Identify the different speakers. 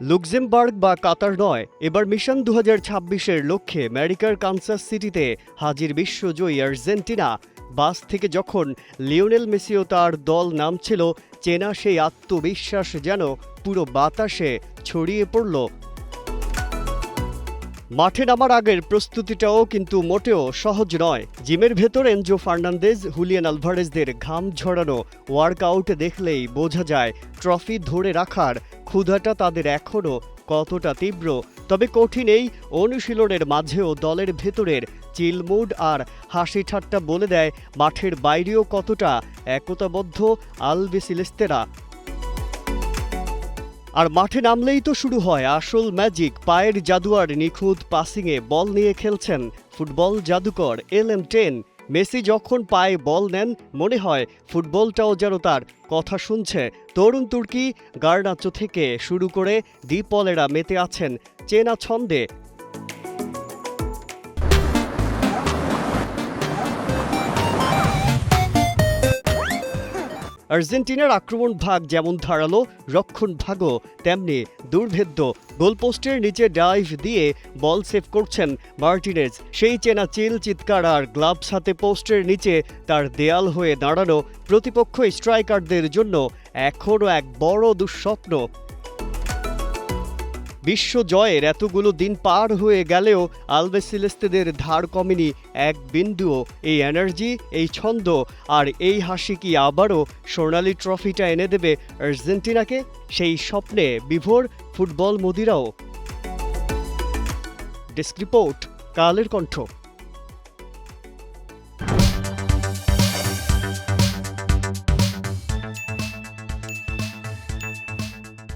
Speaker 1: Luxembourg বা কাতার নয়, এবার মিশন 2026-এর লক্ষ্যে আমেরিকার কানসাস সিটিতে হাজির বিশ্বজয়ী আর্জেন্টিনা। বাস থেকে যখন লিওনেল মেসি ও তার দল নামছিল, চেনা সেই আত্মবিশ্বাস যেন পুরো বাতাসে ছড়িয়ে পড়ল। মাঠে নামার আগের প্রস্তুতিটাও কিন্তু মোটেও সহজ নয়। জিমের ভেতর এনজো ফার্নান্দেজ, হুলিয়ান আলভারেজদের ঘাম ঝরানো ওয়ার্কআউট দেখলেই বোঝা যায় ট্রফি ধরে রাখার ক্ষুধাটা তাদের এখনও কতটা তীব্র। তবে কঠিন এই অনুশীলনের মাঝেও দলের ভেতরের চিলমুড আর হাসি ঠাট্টা বলে দেয় মাঠের বাইরেও কতটা একতাবদ্ধ আলবিসেলেস্তেরা। আর মাঠে নামলেই তো শুরু হয় আসল ম্যাজিক। পায়ের জাদু আর নিখুঁত পাসিংয়ে বল নিয়ে খেলছেন ফুটবল জাদুকর LM10। মেসি যখন পায়ে বল নেন, মনে হয় ফুটবলটাও যেন তার কথা শুনছে। তরুণ তুর্কি গার্নাচো থেকে শুরু করে ডিপলেরা মেতে আছেন চেনা ছন্দে। আর্জেন্টিনার আক্রমণ ভাগ যেমন ধারালো, রক্ষণ ভাগও তেমনি দুর্ভেদ্য। গোলপোস্টের নিচে ডাইভ দিয়ে বল সেভ করছেন মার্টিনেজ। সেই চেনা চিল চিৎকার আর গ্লাভস হাতে পোস্টের নিচে তার দেয়াল হয়ে দাঁড়ানো প্রতিপক্ষ স্ট্রাইকারদের জন্য এখনও এক বড় দুঃস্বপ্ন। বিশ্ব জয়ের এতগুলো দিন পার হয়ে গেলেও আলবিসেলেস্তেদের ধার কমেনি এক বিন্দুও। এই এনার্জি, এই ছন্দ আর এই হাসি কি আবারও সোনালি ট্রফিটা এনে দেবে আর্জেন্টিনাকে? সেই স্বপ্নে বিভোর football মদিরাও। Desk report, Kaler Kantho.